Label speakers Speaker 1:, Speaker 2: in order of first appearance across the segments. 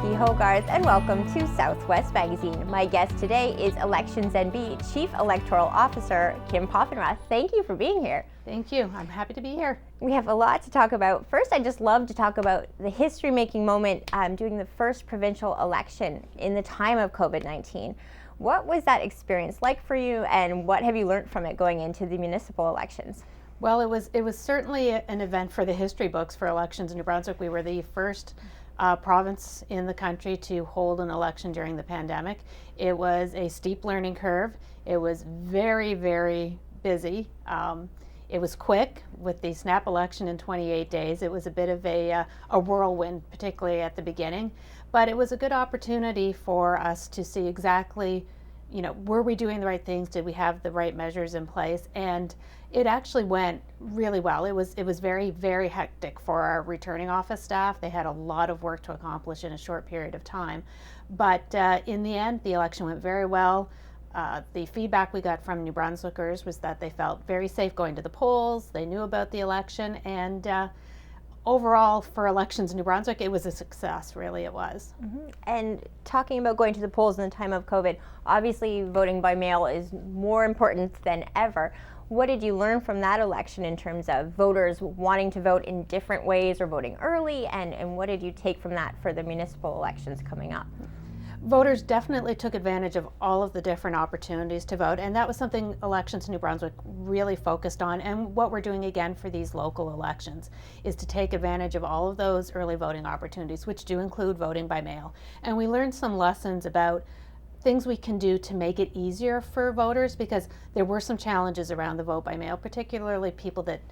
Speaker 1: Becky Hogarth, and welcome to Southwest Magazine. My guest today is Elections NB Chief Electoral Officer Kim Poffenroth. Thank you for being here.
Speaker 2: Thank you. I'm happy to be here.
Speaker 1: We have a lot to talk about. First, I'd just love to talk about the history-making moment doing the first provincial election in the time of COVID-19. What was that experience like for you, and what have you learned from it going into the municipal elections?
Speaker 2: Well, it was certainly an event for the history books for elections in New Brunswick. We were the first province in the country to hold an election during the pandemic. It was a steep learning curve. It was very, very busy. It was quick with the snap election in 28 days. It was a bit of a whirlwind, particularly at the beginning, but it was a good opportunity for us to see exactly, were we doing the right things? Did we have the right measures in place? And it actually went really well. It was very, very hectic for our returning office staff. They had a lot of work to accomplish in a short period of time. But in the end, the election went very well. The feedback we got from New Brunswickers was that they felt very safe going to the polls. They knew about the election, and overall, for elections in New Brunswick, it was a success, really it was.
Speaker 1: Mm-hmm. And talking about going to the polls in the time of COVID, obviously voting by mail is more important than ever. What did you learn from that election in terms of voters wanting to vote in different ways or voting early, and what did you take from that for the municipal elections coming up?
Speaker 2: Voters definitely took advantage of all of the different opportunities to vote, and that was something Elections in New Brunswick really focused on. And what we're doing again for these local elections is to take advantage of all of those early voting opportunities, which do include voting by mail. And we learned some lessons about things we can do to make it easier for voters, because there were some challenges around the vote by mail, particularly people that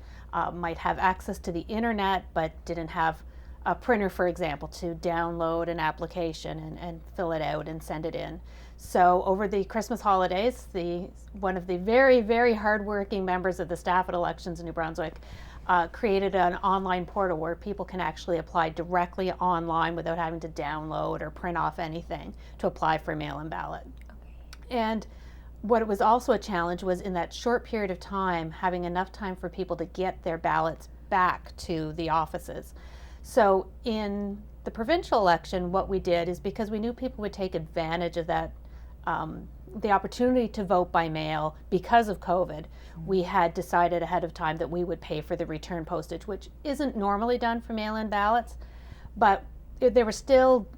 Speaker 2: might have access to the internet but didn't have a printer, for example, to download an application and fill it out and send it in. So over the Christmas holidays, one of the very, very hardworking members of the staff at Elections in New Brunswick created an online portal where people can actually apply directly online without having to download or print off anything to apply for a mail-in ballot. Okay. And what was also a challenge was, in that short period of time, having enough time for people to get their ballots back to the offices. So in the provincial election, what we did is, because we knew people would take advantage of that, the opportunity to vote by mail because of COVID, we had decided ahead of time that we would pay for the return postage, which isn't normally done for mail-in ballots, but they were still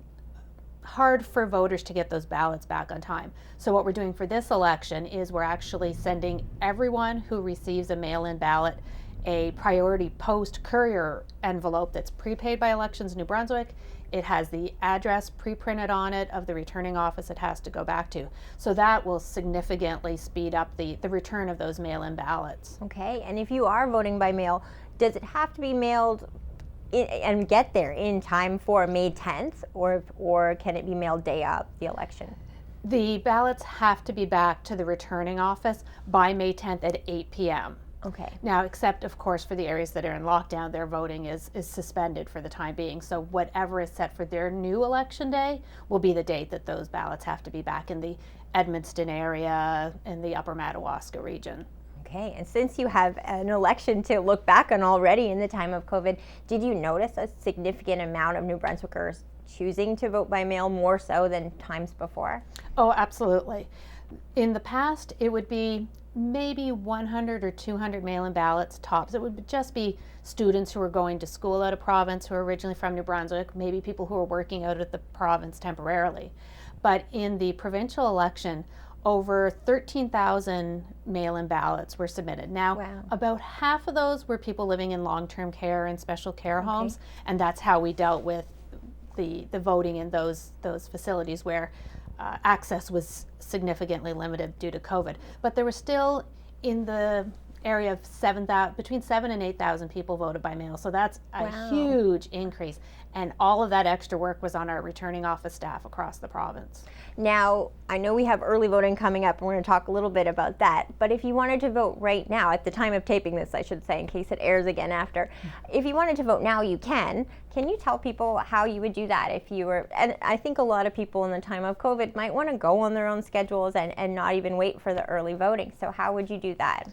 Speaker 2: hard for voters to get those ballots back on time. So what we're doing for this election is we're actually sending everyone who receives a mail-in ballot a priority post courier envelope that's prepaid by Elections New Brunswick. It has the address pre-printed on it of the returning office it has to go back to. So that will significantly speed up the return of those mail-in ballots.
Speaker 1: Okay, and if you are voting by mail, does it have to be mailed and get there in time for May 10th, or can it be mailed day of the election?
Speaker 2: The ballots have to be back to the returning office by May 10th at 8 p.m.
Speaker 1: Okay.
Speaker 2: Now, except of course for the areas that are in lockdown, their voting is suspended for the time being. So whatever is set for their new election day will be the date that those ballots have to be back in the Edmundston area and the upper Madawaska region.
Speaker 1: Okay, and since you have an election to look back on already in the time of COVID, did you notice a significant amount of New Brunswickers choosing to vote by mail more so than times before?
Speaker 2: Oh, absolutely. In the past, it would be maybe 100 or 200 mail-in ballots tops. It would just be students who were going to school out of province who are originally from New Brunswick, maybe people who are working out at the province temporarily. But in the provincial election, over 13,000 mail-in ballots were submitted. Now,
Speaker 1: wow.
Speaker 2: About half of those were people living in long-term care and special care homes, and that's how we dealt with the voting in those facilities where access was significantly limited due to COVID. But there were still, in the area of between 7,000 and 8,000 people voted by mail. So that's a huge increase. And all of that extra work was on our returning office staff across the province.
Speaker 1: Now, I know we have early voting coming up, and we're going to talk a little bit about that. But if you wanted to vote right now, at the time of taping this, I should say, in case it airs again after, if you wanted to vote now, you can. Can you tell people how you would do that if you were, and I think a lot of people in the time of COVID might want to go on their own schedules and not even wait for the early voting. So how would you do that?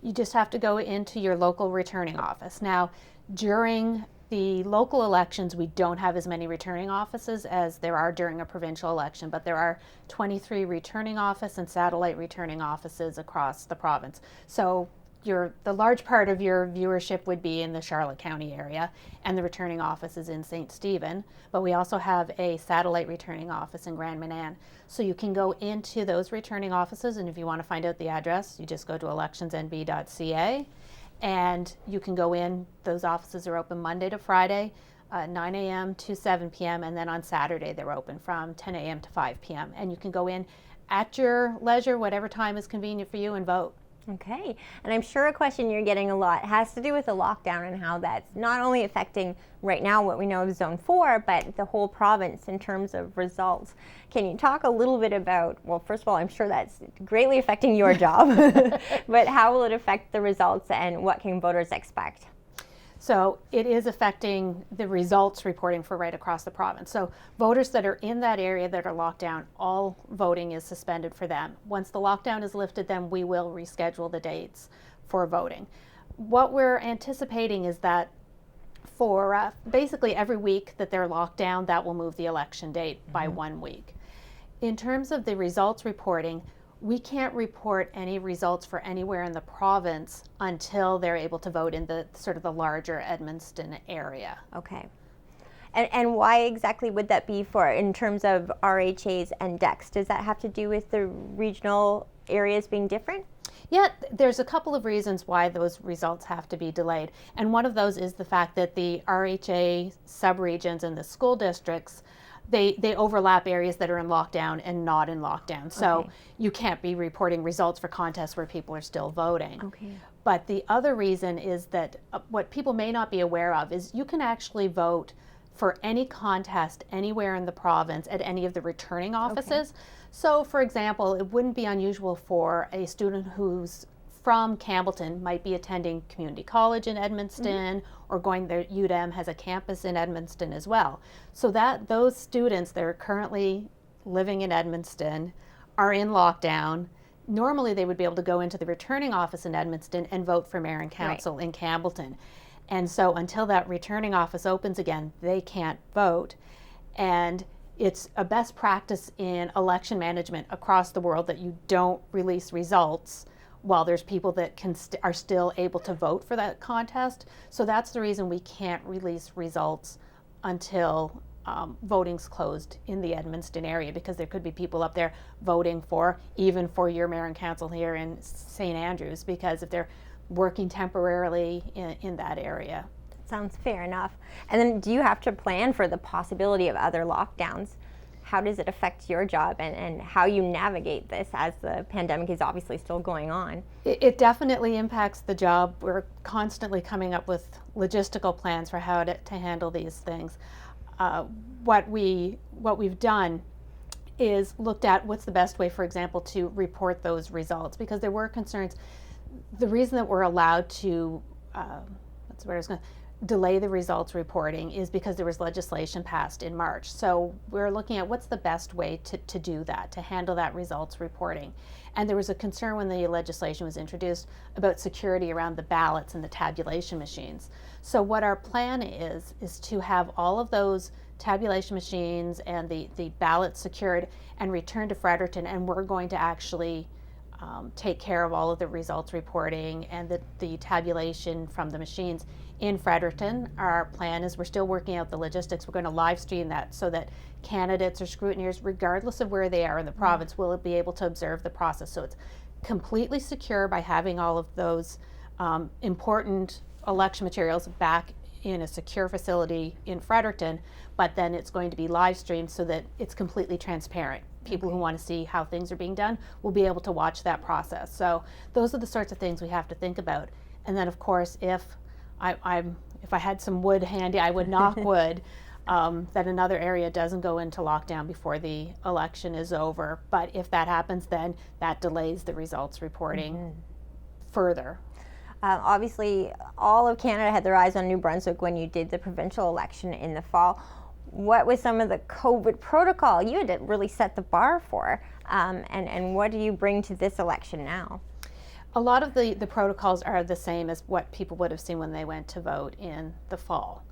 Speaker 2: You just have to go into your local returning office. Now, during The local elections, we don't have as many returning offices as there are during a provincial election, but there are 23 returning office and satellite returning offices across the province. So the large part of your viewership would be in the Charlotte County area, and the returning office is in St. Stephen, but we also have a satellite returning office in Grand Manan. So you can go into those returning offices, and if you want to find out the address, you just go to electionsnb.ca. And you can go in. Those offices are open Monday to Friday, 9 a.m. to 7 p.m. And then on Saturday, they're open from 10 a.m. to 5 p.m. And you can go in at your leisure, whatever time is convenient for you, and vote.
Speaker 1: Okay, and I'm sure a question you're getting a lot has to do with the lockdown and how that's not only affecting right now what we know of Zone 4, but the whole province in terms of results. Can you talk a little bit about, well, first of all, I'm sure that's greatly affecting your job, but how will it affect the results and what can voters expect?
Speaker 2: So it is affecting the results reporting for right across the province. So voters that are in that area that are locked down, all voting is suspended for them. Once the lockdown is lifted, then we will reschedule the dates for voting. What we're anticipating is that for basically every week that they're locked down, that will move the election date by 1 week. In terms of the results reporting, we can't report any results for anywhere in the province until they're able to vote in the sort of the larger Edmundston area.
Speaker 1: Okay. And why exactly would that be for in terms of RHAs and DECs? Does that have to do with the regional areas being different?
Speaker 2: Yeah, there's a couple of reasons why those results have to be delayed. And one of those is the fact that the RHA subregions and the school districts, they overlap areas that are in lockdown and not in lockdown. So you can't be reporting results for contests where people are still voting.
Speaker 1: Okay.
Speaker 2: But the other reason is that what people may not be aware of is you can actually vote for any contest anywhere in the province at any of the returning offices. Okay. So, for example, it wouldn't be unusual for a student who's from Campbellton might be attending community college in Edmundston, or going there. UDEM has a campus in Edmundston as well. So that those students that are currently living in Edmundston are in lockdown. Normally they would be able to go into the returning office in Edmundston and vote for mayor and council in Campbellton. And so until that returning office opens again, they can't vote. And it's a best practice in election management across the world that you don't release results while there's people that are still able to vote for that contest. So that's the reason we can't release results until voting's closed in the Edmundston area, because there could be people up there voting even for your mayor and council here in St. Andrews, because if they're working temporarily in that area.
Speaker 1: Sounds fair enough. And then do you have to plan for the possibility of other lockdowns? How does it affect your job and how you navigate this as the pandemic is obviously still going on?
Speaker 2: It definitely impacts the job. We're constantly coming up with logistical plans for how to handle these things. What we've done is looked at what's the best way, for example, to report those results, because there were concerns. The reason that we're allowed to, that's where I was going, delay the results reporting is because there was legislation passed in March. So we're looking at what's the best way to do that, to handle that results reporting. And there was a concern when the legislation was introduced about security around the ballots and the tabulation machines. So what our plan is to have all of those tabulation machines and the ballots secured and returned to Fredericton, and we're going to actually take care of all of the results reporting and the tabulation from the machines in Fredericton. Our plan is, we're still working out the logistics. We're going to live stream that so that candidates or scrutineers, regardless of where they are in the province, will be able to observe the process. So it's completely secure by having all of those important election materials back in a secure facility in Fredericton, but then it's going to be live streamed so that it's completely transparent. People who want to see how things are being done will be able to watch that process. So those are the sorts of things we have to think about. And then, of course, if I had some wood handy, I would knock wood that another area doesn't go into lockdown before the election is over. But if that happens, then that delays the results reporting further.
Speaker 1: Obviously, all of Canada had their eyes on New Brunswick when you did the provincial election in the fall. What was some of the COVID protocol you had to really set the bar for? And what do you bring to this election now?
Speaker 2: A lot of the protocols are the same as what people would have seen when they went to vote in the fall.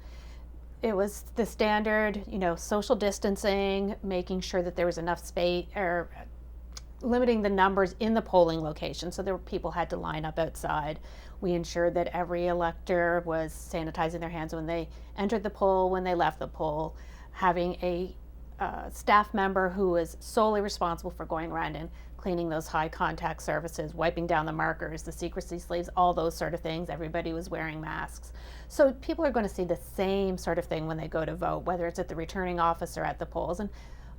Speaker 2: It was the standard, social distancing, making sure that there was enough space, or limiting the numbers in the polling location, so people had to line up outside. We ensured that every elector was sanitizing their hands when they entered the poll, when they left the poll, having a staff member who was solely responsible for going around and cleaning those high contact surfaces, wiping down the markers, the secrecy sleeves, all those sort of things. Everybody was wearing masks. So people are going to see the same sort of thing when they go to vote, whether it's at the returning office or at the polls. And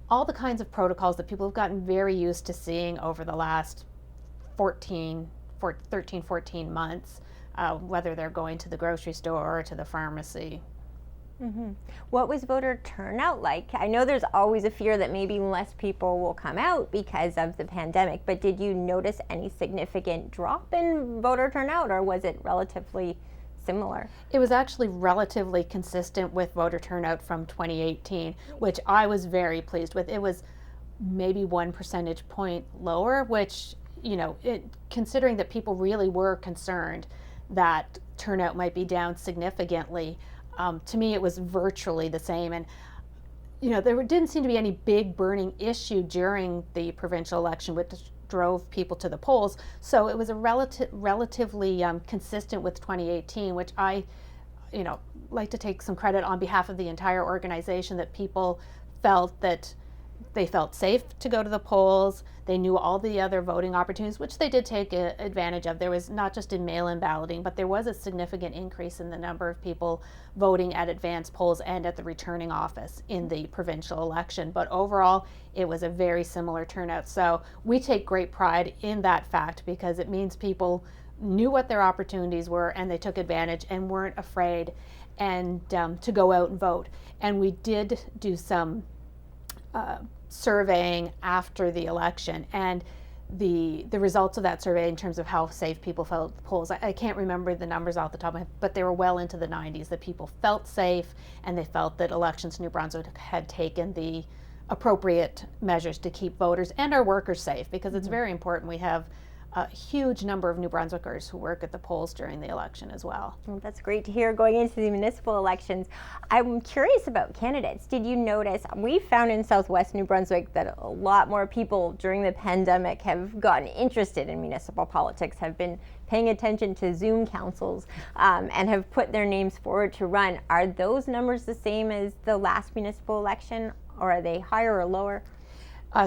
Speaker 2: all the kinds of protocols that people have gotten very used to seeing over the last 13, 14 months, whether they're going to the grocery store or to the pharmacy.
Speaker 1: Mm-hmm. What was voter turnout like? I know there's always a fear that maybe less people will come out because of the pandemic, but did you notice any significant drop in voter turnout, or was it relatively similar?
Speaker 2: It was actually relatively consistent with voter turnout from 2018, which I was very pleased with. It was maybe 1 percentage point lower, which, considering that people really were concerned that turnout might be down significantly, to me it was virtually the same. And there didn't seem to be any big burning issue during the provincial election which drove people to the polls, so it was a relatively consistent with 2018, which I like to take some credit on behalf of the entire organization, that people felt that they felt safe to go to the polls. They knew all the other voting opportunities, which they did take advantage of. There was not just in mail-in balloting, but there was a significant increase in the number of people voting at advanced polls and at the returning office in the provincial election. But overall, it was a very similar turnout. So we take great pride in that fact, because it means people knew what their opportunities were and they took advantage and weren't afraid to go out and vote. And we did do some surveying after the election, and the results of that survey in terms of how safe people felt at the polls, I can't remember the numbers off the top of my head, but they were well into the 90s, that people felt safe and they felt that Elections New Brunswick had taken the appropriate measures to keep voters and our workers safe, because it's very important. We have a huge number of New Brunswickers who work at the polls during the election as well.
Speaker 1: Well, that's great to hear going into the municipal elections. I'm curious about candidates. Did you notice, we found in Southwest New Brunswick that a lot more people during the pandemic have gotten interested in municipal politics, have been paying attention to Zoom councils, and have put their names forward to run. Are those numbers the same as the last municipal election, or are they higher or lower?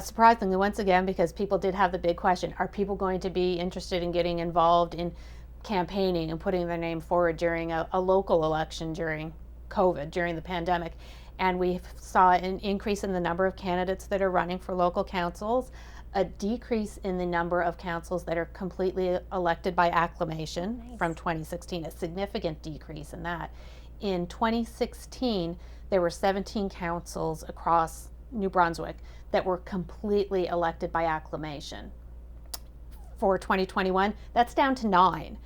Speaker 2: Surprisingly, once again, because people did have the big question, are people going to be interested in getting involved in campaigning and putting their name forward during a local election during COVID, during the pandemic? And we saw an increase in the number of candidates that are running for local councils, a decrease in the number of councils that are completely elected by acclamation. Nice. From 2016, a significant decrease in that. In 2016, there were 17 councils across New Brunswick that were completely elected by acclamation. For 2021, that's down to 9.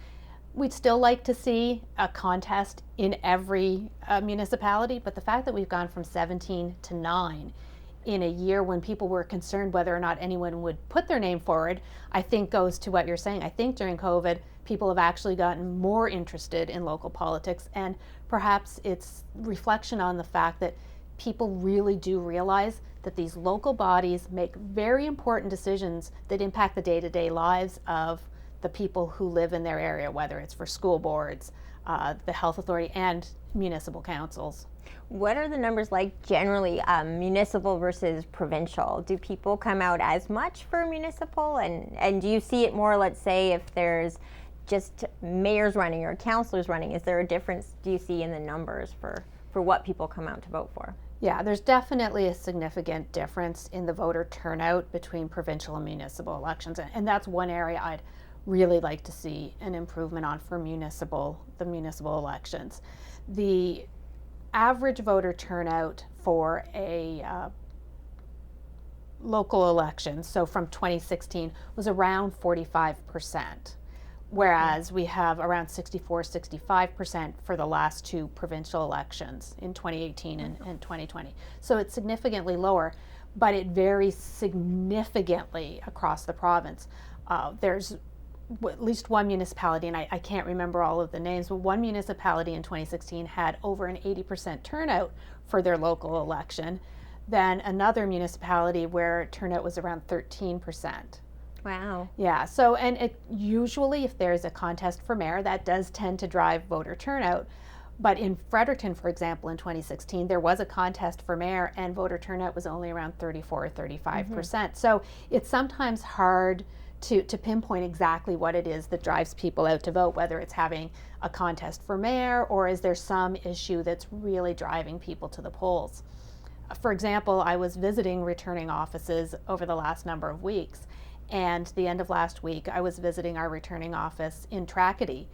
Speaker 2: We'd still like to see a contest in every municipality, but the fact that we've gone from 17 to 9 in a year when people were concerned whether or not anyone would put their name forward, I think goes to what you're saying. I think during COVID, people have actually gotten more interested in local politics, and perhaps it's reflection on the fact that people really do realize that these local bodies make very important decisions that impact the day-to-day lives of the people who live in their area, whether it's for school boards, the health authority, and municipal councils.
Speaker 1: What are the numbers like generally, municipal versus provincial? Do people come out as much for municipal, and do you see it more, let's say, if there's just mayors running or councillors running? Is there a difference, do you see, in the numbers for what people come out to vote for?
Speaker 2: Yeah, there's definitely a significant difference in the voter turnout between provincial and municipal elections, and that's one area I'd really like to see an improvement on for the municipal elections. The average voter turnout for a local election, so from 2016, was around 45%. Whereas we have around 64-65% for the last 2 provincial elections in 2018 and 2020. So it's significantly lower, but it varies significantly across the province. There's at least one municipality, and I can't remember all of the names, but one municipality in 2016 had over an 80% turnout for their local election. Then another municipality where turnout was around 13%.
Speaker 1: Wow.
Speaker 2: Yeah, so, and it usually, if there's a contest for mayor, that does tend to drive voter turnout. But in Fredericton, for example, in 2016, there was a contest for mayor and voter turnout was only around 34 or 35%. So it's sometimes hard to pinpoint exactly what it is that drives people out to vote, whether it's having a contest for mayor or is there some issue that's really driving people to the polls. For example, I was visiting returning offices over the last number of weeks, and the end of last week I was visiting our returning office in Tracadie.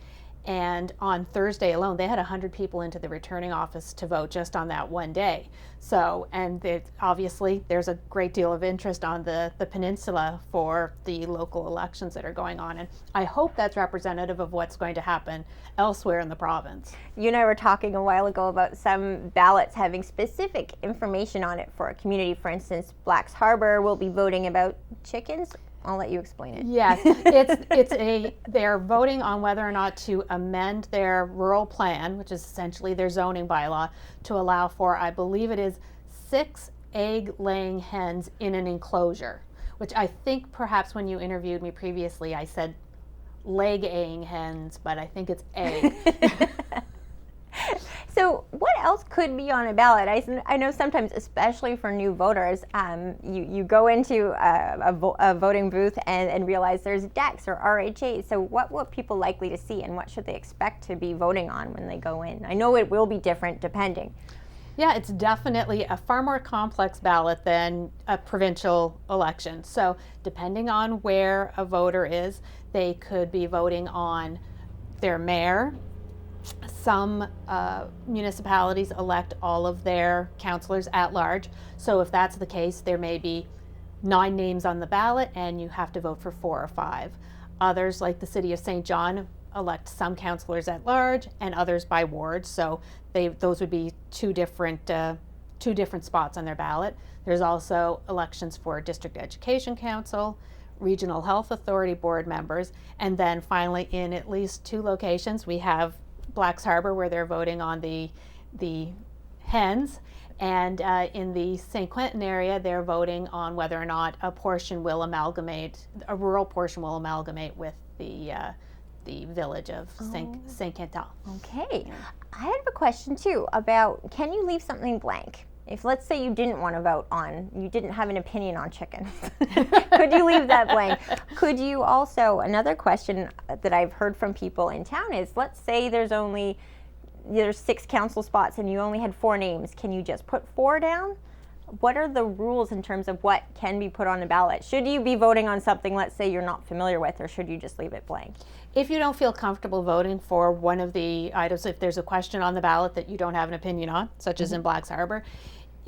Speaker 2: And on Thursday alone, they had 100 people into the returning office to vote just on that one day. So, and obviously there's a great deal of interest on the peninsula for the local elections that are going on. And I hope that's representative of what's going to happen elsewhere in the province.
Speaker 1: You and I were talking a while ago about some ballots having specific information on it for a community. For instance, Black's Harbour will be voting about chickens. I'll let you explain it.
Speaker 2: Yes, they're voting on whether or not to amend their rural plan, which is essentially their zoning bylaw, to allow for, I believe it is 6 egg-laying hens in an enclosure, which I think perhaps when you interviewed me previously, I said leg-laying hens, but I think it's egg.
Speaker 1: So what else could be on a ballot? I know sometimes, especially for new voters, you go into a voting booth and realize there's decks or RHAs. So what people likely to see and what should they expect to be voting on when they go in? I know it will be different depending.
Speaker 2: Yeah, it's definitely a far more complex ballot than a provincial election. So depending on where a voter is, they could be voting on their mayor. Some municipalities elect all of their councillors at large. So if that's the case, there may be 9 names on the ballot and you have to vote for 4 or 5. Others, like the city of St. John, elect some councillors at large and others by ward. So those would be two different spots on their ballot. There's also elections for District Education Council, Regional Health Authority board members, and then finally in at least 2 locations we have Black's Harbour, where they're voting on the hens, and in the St. Quentin area, they're voting on whether or not a rural portion will amalgamate with the village of St. Quentin.
Speaker 1: Okay. I have a question too about, can you leave something blank? If, let's say, you didn't want to vote on, you didn't have an opinion on chickens, could you leave that blank? Could you also, another question that I've heard from people in town is, let's say there's 6 council spots and you only had 4 names. Can you just put 4 down? What are the rules in terms of what can be put on a ballot? Should you be voting on something, let's say, you're not familiar with, or should you just leave it blank?
Speaker 2: If you don't feel comfortable voting for one of the items, if there's a question on the ballot that you don't have an opinion on, such as in Black's Harbour,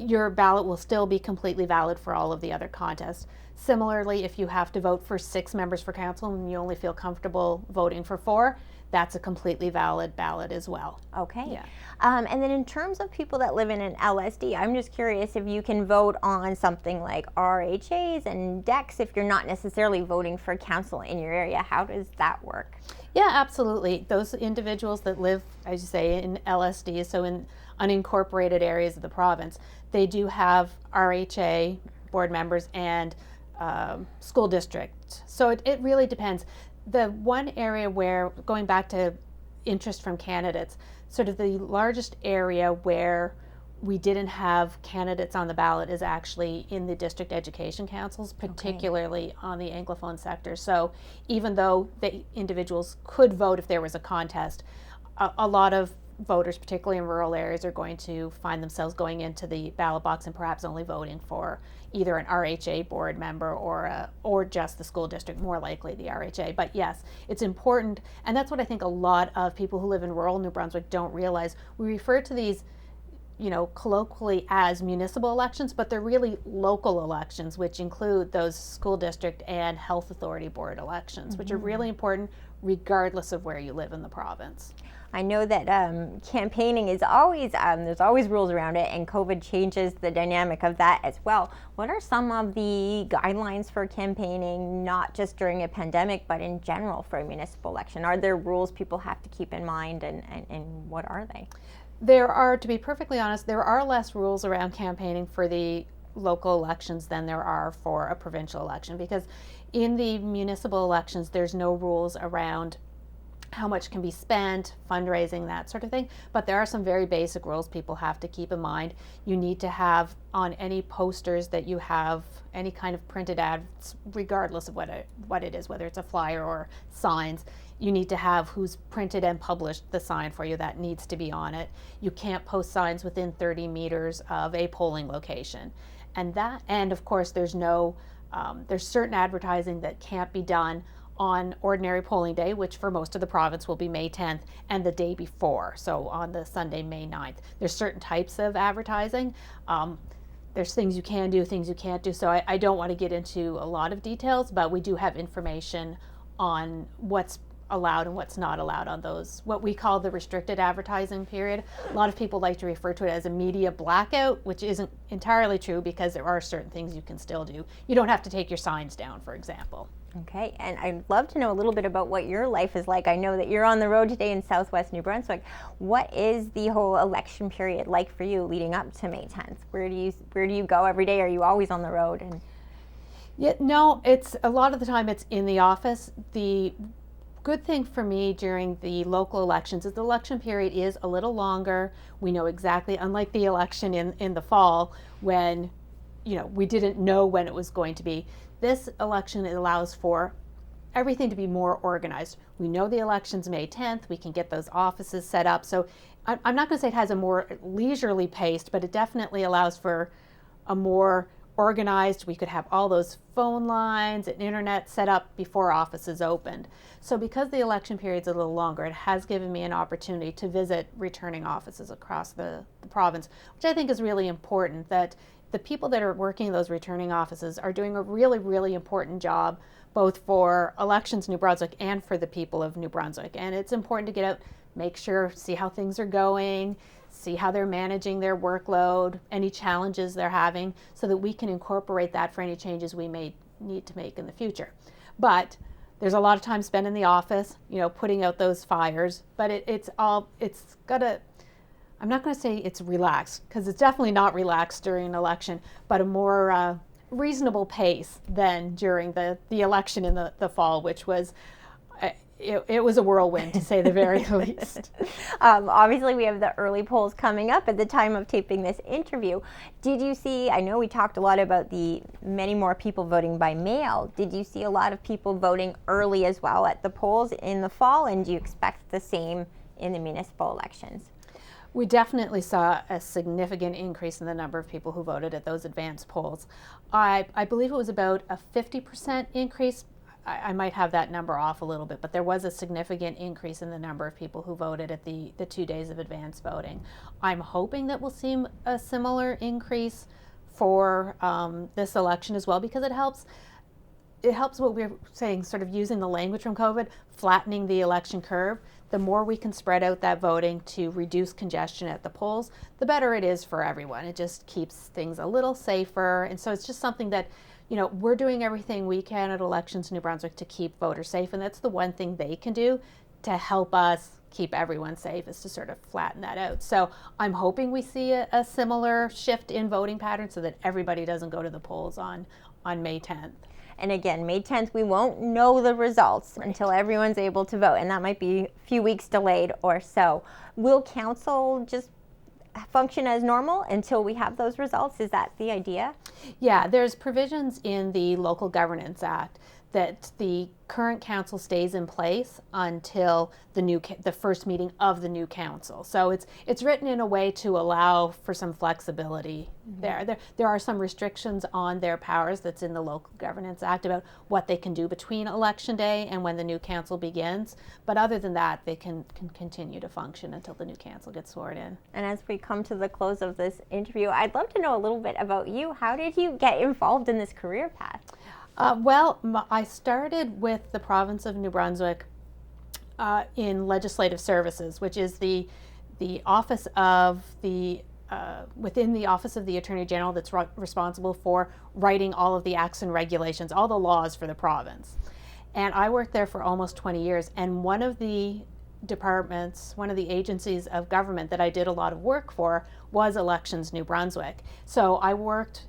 Speaker 2: your ballot will still be completely valid for all of the other contests. Similarly, if you have to vote for 6 members for council and you only feel comfortable voting for 4, that's a completely valid ballot as well.
Speaker 1: Okay.
Speaker 2: Yeah.
Speaker 1: And then in terms of people that live in an LSD, I'm just curious if you can vote on something like RHAs and decks if you're not necessarily voting for council in your area. How does that work?
Speaker 2: Yeah, absolutely. Those individuals that live, as you say, in LSD, so in unincorporated areas of the province, they do have RHA board members and school district. So it really depends. The one area where, going back to interest from candidates, sort of the largest area where we didn't have candidates on the ballot is actually in the district education councils, particularly on the Anglophone sector. So even though the individuals could vote if there was a contest, a lot of voters, particularly in rural areas, are going to find themselves going into the ballot box and perhaps only voting for either an RHA board member or just the school district, more likely the RHA. But yes, it's important, and that's what I think a lot of people who live in rural New Brunswick don't realize. We refer to these colloquially as municipal elections, but they're really local elections, which include those school district and health authority board elections, which are really important regardless of where you live in the province.
Speaker 1: I know that campaigning is always, there's always rules around it, and COVID changes the dynamic of that as well. What are some of the guidelines for campaigning, not just during a pandemic, but in general for a municipal election? Are there rules people have to keep in mind, and what are they?
Speaker 2: There are, to be perfectly honest, there are less rules around campaigning for the local elections than there are for a provincial election, because in the municipal elections, there's no rules around how much can be spent, fundraising, that sort of thing. But there are some very basic rules people have to keep in mind. You need to have on any posters that you have any kind of printed ads, regardless of what it is, whether it's a flyer or signs. You need to have who's printed and published the sign for you. That needs to be on it. You can't post signs within 30 meters of a polling location. And of course, there's certain advertising that can't be done on ordinary polling day, which for most of the province will be May 10th, and the day before, so on the Sunday, May 9th. There's certain types of advertising. There's things you can do, things you can't do. So I don't want to get into a lot of details, but we do have information on what's allowed and what's not allowed on those, what we call the restricted advertising period. A lot of people like to refer to it as a media blackout, which isn't entirely true, because there are certain things you can still do. You don't have to take your signs down, for example.
Speaker 1: Okay, and I'd love to know a little bit about what your life is like. I know that you're on the road today in Southwest New Brunswick. What is the whole election period like for you leading up to May 10th? Where do you go every day? Are you always on the road?
Speaker 2: Yeah, no, it's a lot of the time it's in the office. The good thing for me during the local elections is the election period is a little longer. We know exactly, unlike the election in the fall when we didn't know when it was going to be. This election allows for everything to be more organized. We know the election's May 10th. We can get those offices set up. So I'm not going to say it has a more leisurely pace, but it definitely allows for a more organized. We could have all those phone lines and internet set up before offices opened. So because the election period's a little longer, it has given me an opportunity to visit returning offices across the province, which I think is really important, that the people that are working those returning offices are doing a really, really important job, both for Elections New Brunswick and for the people of New Brunswick. And it's important to get out, make sure, see how things are going, see how they're managing their workload, any challenges they're having, so that we can incorporate that for any changes we may need to make in the future. But there's a lot of time spent in the office, putting out those fires, but I'm not going to say it's relaxed, because it's definitely not relaxed during an election, but a more reasonable pace than during the election in the fall, which was, it was a whirlwind, to say the very least.
Speaker 1: Obviously, we have the early polls coming up at the time of taping this interview. Did you see, I know we talked a lot about the many more people voting by mail. Did you see a lot of people voting early as well at the polls in the fall, and do you expect the same in the municipal elections?
Speaker 2: We definitely saw a significant increase in the number of people who voted at those advanced polls. I believe it was about a 50% increase. I might have that number off a little bit, but there was a significant increase in the number of people who voted at the 2 days of advanced voting. I'm hoping that we'll see a similar increase for this election as well, because it helps what we're saying, sort of using the language from COVID, flattening the election curve. The more we can spread out that voting to reduce congestion at the polls, the better it is for everyone. It just keeps things a little safer. And so it's just something that, we're doing everything we can at Elections New Brunswick to keep voters safe. And that's the one thing they can do to help us keep everyone safe, is to sort of flatten that out. So I'm hoping we see a similar shift in voting patterns so that everybody doesn't go to the polls on May 10th.
Speaker 1: And again, May 10th, we won't know the results until everyone's able to vote, and that might be a few weeks delayed or so. Will council just function as normal until we have those results? Is that the idea?
Speaker 2: Yeah, there's provisions in the Local Governance Act that the current council stays in place until the first meeting of the new council. So it's written in a way to allow for some flexibility there. There are some restrictions on their powers that's in the Local Governance Act about what they can do between election day and when the new council begins. But other than that, they can continue to function until the new council gets sworn in.
Speaker 1: And as we come to the close of this interview, I'd love to know a little bit about you. How did you get involved in this career path?
Speaker 2: I started with the province of New Brunswick in legislative services, which is the office of the within the office of the Attorney General that's responsible for writing all of the acts and regulations, all the laws for the province. And I worked there for almost 20 years. And one of the departments, one of the agencies of government that I did a lot of work for was Elections New Brunswick. So I worked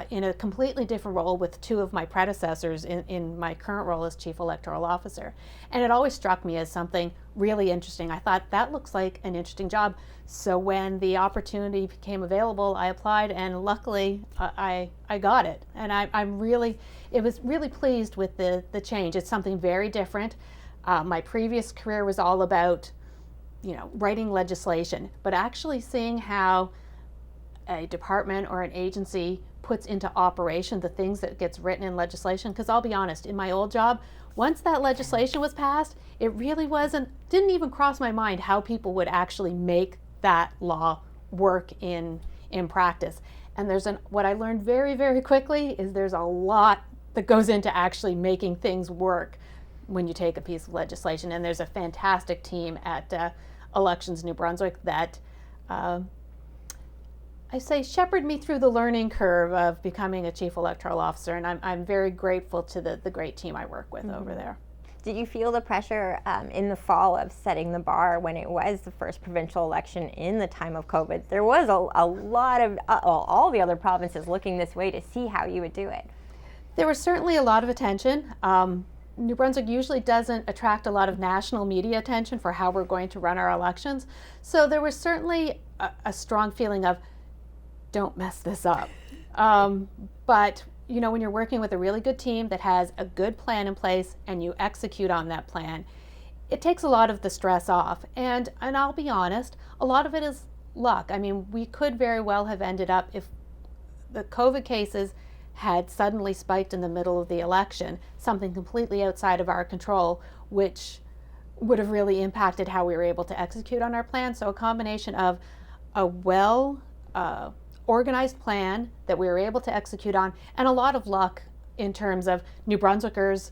Speaker 2: in a completely different role with two of my predecessors in my current role as Chief Electoral Officer. And it always struck me as something really interesting. I thought that looks like an interesting job. So when the opportunity became available, I applied, and luckily I got it. And it was really pleased with the change. It's something very different. My previous career was all about, writing legislation, but actually seeing how a department or an agency puts into operation the things that gets written in legislation. Because I'll be honest, in my old job, once that legislation was passed, it really didn't even cross my mind how people would actually make that law work in practice. And what I learned very, very quickly is there's a lot that goes into actually making things work when you take a piece of legislation. And there's a fantastic team at Elections New Brunswick that I say shepherded me through the learning curve of becoming a Chief Electoral Officer, and I'm very grateful to the great team I work with over there.
Speaker 1: Did you feel the pressure in the fall of setting the bar when it was the first provincial election in the time of COVID? There was a lot of all the other provinces looking this way to see how you would do it.
Speaker 2: There was certainly a lot of attention. New Brunswick usually doesn't attract a lot of national media attention for how we're going to run our elections. So there was certainly a strong feeling of, don't mess this up. But when you're working with a really good team that has a good plan in place and you execute on that plan, it takes a lot of the stress off. And I'll be honest, a lot of it is luck. I mean, we could very well have ended up, if the COVID cases had suddenly spiked in the middle of the election, something completely outside of our control, which would have really impacted how we were able to execute on our plan. So a combination of a organized plan that we were able to execute on, and a lot of luck in terms of New Brunswickers,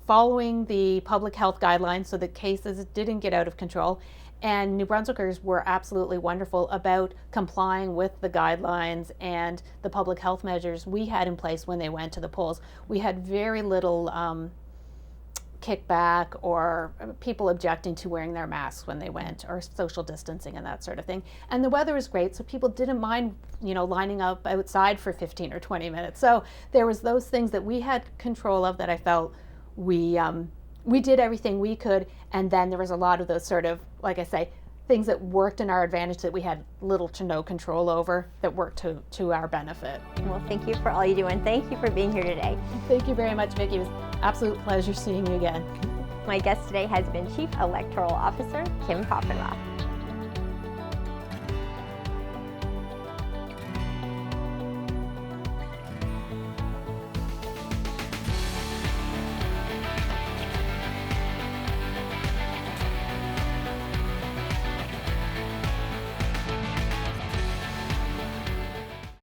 Speaker 2: following the public health guidelines so that cases didn't get out of control. And New Brunswickers were absolutely wonderful about complying with the guidelines and the public health measures we had in place when they went to the polls. We had very little kickback or people objecting to wearing their masks when they went, or social distancing and that sort of thing. And the weather was great, so people didn't mind, lining up outside for 15 or 20 minutes. So there was those things that we had control of that I felt we did everything we could. And then there was a lot of those sort of, like I say, things that worked in our advantage that we had little to no control over that worked to our benefit.
Speaker 1: Well, thank you for all you do, and thank you for being here today.
Speaker 2: Thank you very much, Vicki. It was an absolute pleasure seeing you again.
Speaker 1: My guest today has been Chief Electoral Officer Kim Poffenroth.